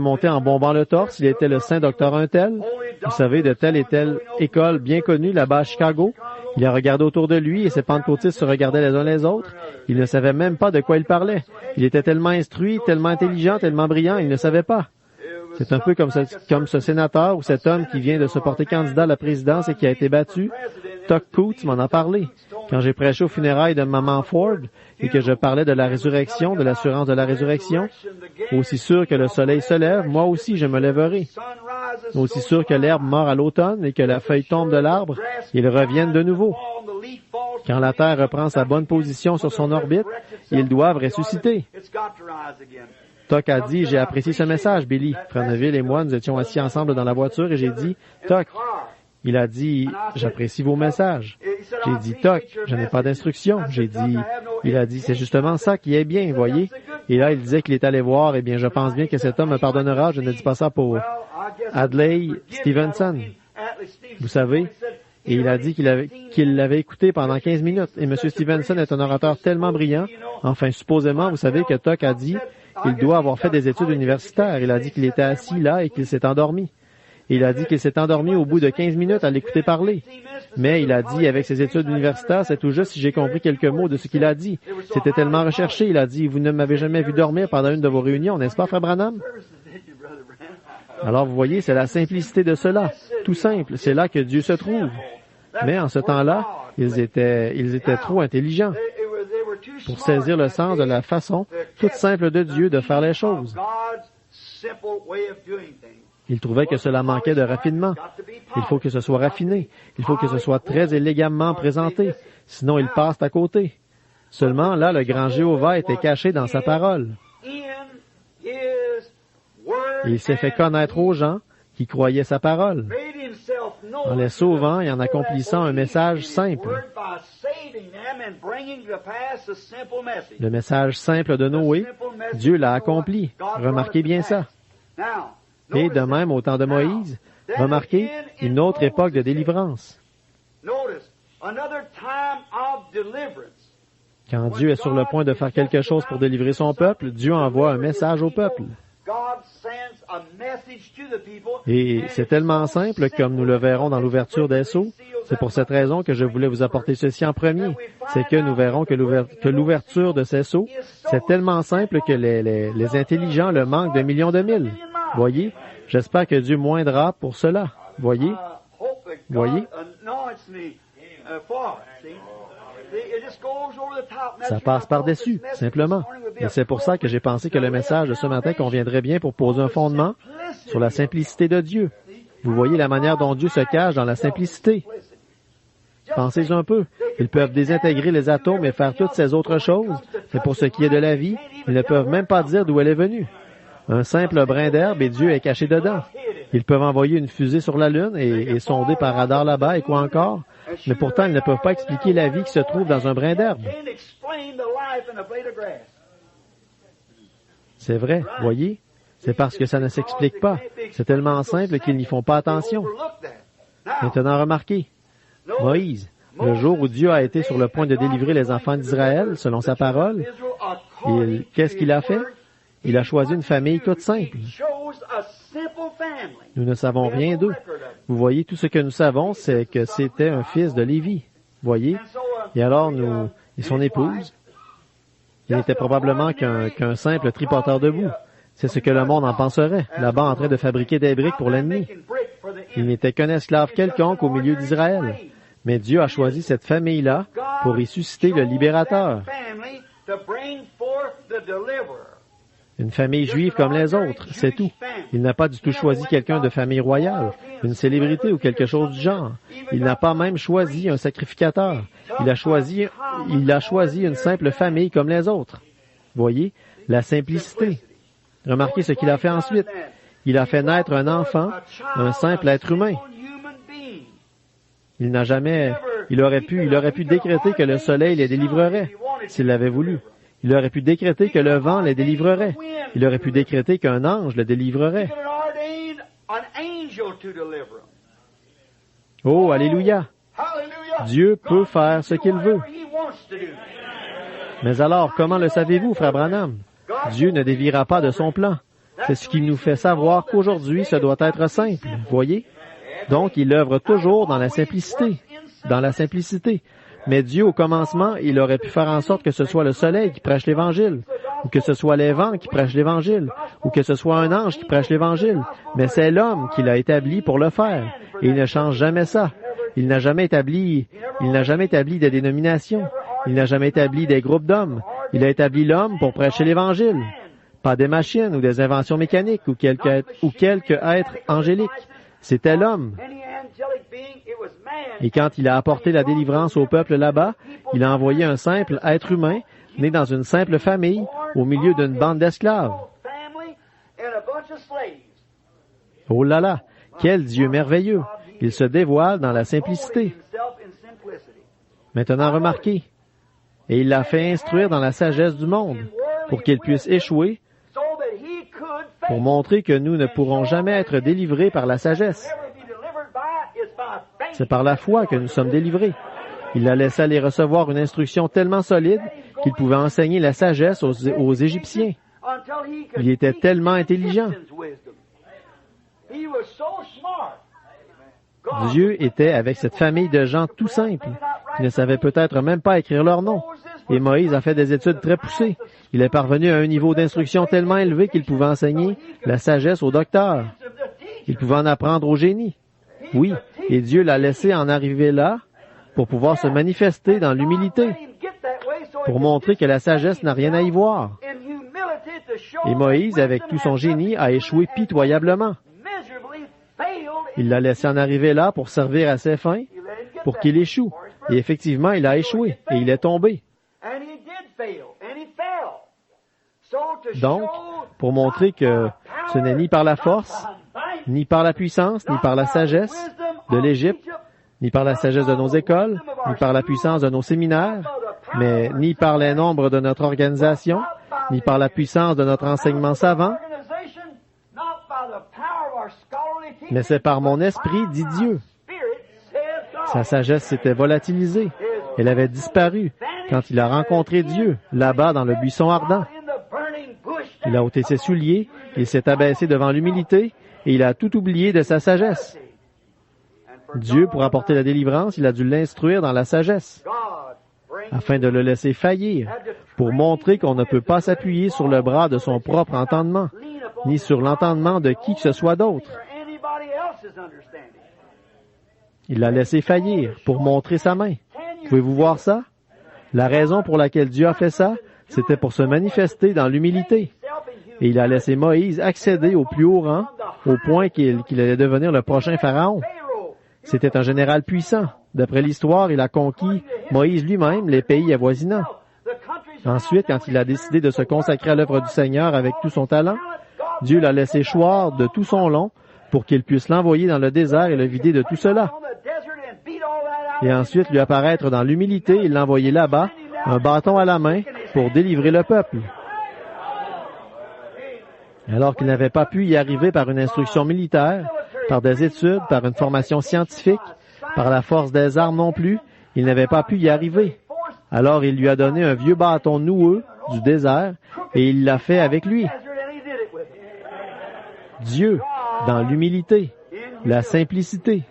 monté en bombant le torse, il était le saint docteur un tel, vous savez, de telle et telle école bien connue là-bas à Chicago. Il a regardé autour de lui et ses pentecôtistes se regardaient les uns les autres. Il ne savait même pas de quoi il parlait. Il était tellement instruit, tellement intelligent, tellement brillant, il ne savait pas. C'est un peu comme ce sénateur ou cet homme qui vient de se porter candidat à la présidence et qui a été battu. Tuck Coots m'en a parlé. Quand j'ai prêché aux funérailles de Maman Ford et que je parlais de la résurrection, de l'assurance de la résurrection, aussi sûr que le soleil se lève, moi aussi je me lèverai. Aussi sûr que l'herbe mord à l'automne et que la feuille tombe de l'arbre, ils reviennent de nouveau. Quand la Terre reprend sa bonne position sur son orbite, ils doivent ressusciter. Tuck a dit, j'ai apprécié ce message, Billy. Frère Neville et moi, nous étions assis ensemble dans la voiture et j'ai dit, Tuck, il a dit, j'apprécie vos messages. J'ai dit, Tuck, je n'ai pas d'instruction. Il a dit, c'est justement ça qui est bien, voyez. Et là, il disait qu'il est allé voir, eh bien, je pense bien que cet homme me pardonnera. Je ne dis pas ça pour Adlai Stevenson. Vous savez. Et il a dit qu'il l'avait écouté pendant 15 minutes. Et M. Stevenson est un orateur tellement brillant. Enfin, supposément, vous savez que Tuck a dit qu'il doit avoir fait des études universitaires. Il a dit qu'il était assis là et qu'il s'est endormi. Et il a dit qu'il s'est endormi au bout de 15 minutes à l'écouter parler. Mais il a dit, avec ses études universitaires, c'est tout juste si j'ai compris quelques mots de ce qu'il a dit. C'était tellement recherché. Il a dit, vous ne m'avez jamais vu dormir pendant une de vos réunions, n'est-ce pas, Frère Branham? Alors, vous voyez, c'est la simplicité de cela. Tout simple. C'est là que Dieu se trouve. Mais en ce temps-là, ils étaient trop intelligents pour saisir le sens de la façon toute simple de Dieu de faire les choses. Ils trouvaient que cela manquait de raffinement. Il faut que ce soit raffiné. Il faut que ce soit très élégamment présenté. Sinon, ils passent à côté. Seulement, là, le grand Jéhovah était caché dans sa parole. Et il s'est fait connaître aux gens qui croyaient sa parole, en les sauvant et en accomplissant un message simple. Le message simple de Noé, Dieu l'a accompli. Remarquez bien ça. Et de même, au temps de Moïse, remarquez une autre époque de délivrance. Quand Dieu est sur le point de faire quelque chose pour délivrer son peuple, Dieu envoie un message au peuple. Et c'est tellement simple, comme nous le verrons dans l'ouverture des Sceaux. C'est pour cette raison que je voulais vous apporter ceci en premier. C'est que nous verrons que l'ouverture de ces Sceaux, c'est tellement simple que les intelligents le manquent de millions de mille. Voyez? J'espère que Dieu moindra pour cela. Voyez? Voyez? Ça passe par-dessus, simplement. Et c'est pour ça que j'ai pensé que le message de ce matin conviendrait bien pour poser un fondement sur la simplicité de Dieu. Vous voyez la manière dont Dieu se cache dans la simplicité. Pensez un peu. Ils peuvent désintégrer les atomes et faire toutes ces autres choses, mais pour ce qui est de la vie, ils ne peuvent même pas dire d'où elle est venue. Un simple brin d'herbe et Dieu est caché dedans. Ils peuvent envoyer une fusée sur la Lune et sonder par radar là-bas et quoi encore, mais pourtant ils ne peuvent pas expliquer la vie qui se trouve dans un brin d'herbe. C'est vrai, voyez? C'est parce que ça ne s'explique pas. C'est tellement simple qu'ils n'y font pas attention. Maintenant, remarquez, Moïse, le jour où Dieu a été sur le point de délivrer les enfants d'Israël, selon sa parole, qu'est-ce qu'il a fait? Il a choisi une famille toute simple. Nous ne savons rien d'eux. Vous voyez, tout ce que nous savons, c'est que c'était un fils de Lévi. Voyez? Et alors, et son épouse, il n'était probablement qu'un simple tripoteur de boue. C'est ce que le monde en penserait, là-bas en train de fabriquer des briques pour l'ennemi. Il n'était qu'un esclave quelconque au milieu d'Israël. Mais Dieu a choisi cette famille-là pour y susciter le libérateur. Une famille juive comme les autres, c'est tout. Il n'a pas du tout choisi quelqu'un de famille royale, une célébrité ou quelque chose du genre. Il n'a pas même choisi un sacrificateur. Il a choisi une simple famille comme les autres. Voyez, la simplicité. Remarquez ce qu'il a fait ensuite. Il a fait naître un enfant, un simple être humain. Il aurait pu décréter que le soleil les délivrerait, s'il l'avait voulu. Il aurait pu décréter que le vent les délivrerait. Il aurait pu décréter qu'un ange les délivrerait. Oh, alléluia! Dieu peut faire ce qu'il veut. Mais alors, comment le savez-vous, Frère Branham? Dieu ne déviera pas de son plan. C'est ce qui nous fait savoir qu'aujourd'hui, ce doit être simple. Voyez? Donc, il œuvre toujours dans la simplicité. Dans la simplicité. Mais Dieu, au commencement, il aurait pu faire en sorte que ce soit le soleil qui prêche l'Évangile, ou que ce soit les vents qui prêchent l'Évangile, ou que ce soit un ange qui prêche l'Évangile. Mais c'est l'homme qui l'a établi pour le faire. Et il ne change jamais ça. Il n'a jamais établi des dénominations. Il n'a jamais établi des groupes d'hommes. Il a établi l'homme pour prêcher l'Évangile. Pas des machines ou des inventions mécaniques ou quelque être angélique. C'était l'homme. Et quand il a apporté la délivrance au peuple là-bas, il a envoyé un simple être humain, né dans une simple famille, au milieu d'une bande d'esclaves. Oh là là, quel Dieu merveilleux! Il se dévoile dans la simplicité. Maintenant remarquez, et il l'a fait instruire dans la sagesse du monde, pour qu'il puisse échouer, pour montrer que nous ne pourrons jamais être délivrés par la sagesse. C'est par la foi que nous sommes délivrés. Il a laissé aller recevoir une instruction tellement solide qu'il pouvait enseigner la sagesse aux Égyptiens. Il était tellement intelligent. Dieu était avec cette famille de gens tout simples, qui ne savaient peut-être même pas écrire leur nom. Et Moïse a fait des études très poussées. Il est parvenu à un niveau d'instruction tellement élevé qu'il pouvait enseigner la sagesse aux docteurs. Il pouvait en apprendre aux génies. Oui, et Dieu l'a laissé en arriver là pour pouvoir se manifester dans l'humilité, pour montrer que la sagesse n'a rien à y voir. Et Moïse, avec tout son génie, a échoué pitoyablement. Il l'a laissé en arriver là pour servir à ses fins, pour qu'il échoue. Et effectivement, il a échoué et il est tombé. Donc, pour montrer que ce n'est ni par la force, ni par la puissance, ni par la sagesse de l'Égypte, ni par la sagesse de nos écoles, ni par la puissance de nos séminaires, mais ni par les nombres de notre organisation, ni par la puissance de notre enseignement savant, mais c'est par mon esprit, dit Dieu. Sa sagesse s'était volatilisée. Elle avait disparu quand il a rencontré Dieu, là-bas dans le buisson ardent. Il a ôté ses souliers, il s'est abaissé devant l'humilité, et il a tout oublié de sa sagesse. Dieu, pour apporter la délivrance, il a dû l'instruire dans la sagesse, afin de le laisser faillir, pour montrer qu'on ne peut pas s'appuyer sur le bras de son propre entendement, ni sur l'entendement de qui que ce soit d'autre. Il l'a laissé faillir pour montrer sa main. Pouvez-vous voir ça? La raison pour laquelle Dieu a fait ça, c'était pour se manifester dans l'humilité. Et il a laissé Moïse accéder au plus haut rang, au point qu'il allait devenir le prochain pharaon. C'était un général puissant. D'après l'histoire, il a conquis, Moïse lui-même, les pays avoisinants. Ensuite, quand il a décidé de se consacrer à l'œuvre du Seigneur avec tout son talent, Dieu l'a laissé choir de tout son long pour qu'il puisse l'envoyer dans le désert et le vider de tout cela. Et ensuite lui apparaître dans l'humilité et l'envoyer là-bas, un bâton à la main, pour délivrer le peuple. Alors qu'il n'avait pas pu y arriver par une instruction militaire, par des études, par une formation scientifique, par la force des armes non plus, il n'avait pas pu y arriver. Alors il lui a donné un vieux bâton noueux du désert et il l'a fait avec lui. Dieu, dans l'humilité, la simplicité.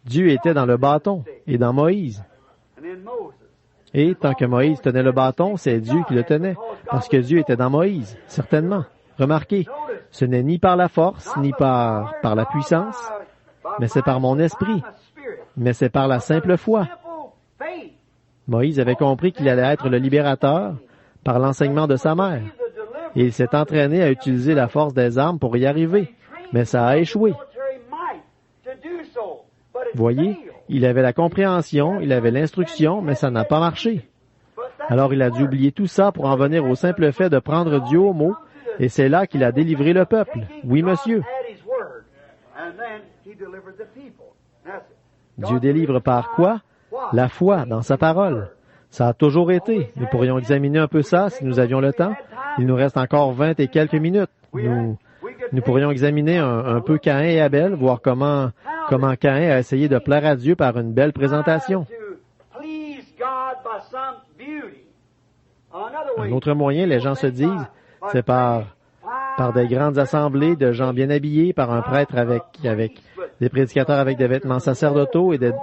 Dieu était dans le bâton et dans Moïse. Et tant que Moïse tenait le bâton, c'est Dieu qui le tenait, parce que Dieu était dans Moïse, certainement. Remarquez, ce n'est ni par la force, ni par la puissance, mais c'est par mon esprit, mais c'est par la simple foi. Moïse avait compris qu'il allait être le libérateur par l'enseignement de sa mère, et il s'est entraîné à utiliser la force des armes pour y arriver, mais ça a échoué. Voyez, il avait la compréhension, il avait l'instruction, mais ça n'a pas marché. Alors il a dû oublier tout ça pour en venir au simple fait de prendre Dieu au mot, et c'est là qu'il a délivré le peuple. Oui, monsieur. Dieu délivre par quoi? La foi dans sa parole. Ça a toujours été. Nous pourrions examiner un peu ça si nous avions le temps. Il nous reste encore 20 et quelques minutes. Nous pourrions examiner un peu Caïn et Abel, voir comment Caïn a essayé de plaire à Dieu par une belle présentation. Un autre moyen, les gens se disent, C'est par des grandes assemblées de gens bien habillés, par un prêtre avec des prédicateurs avec des vêtements sacerdotaux et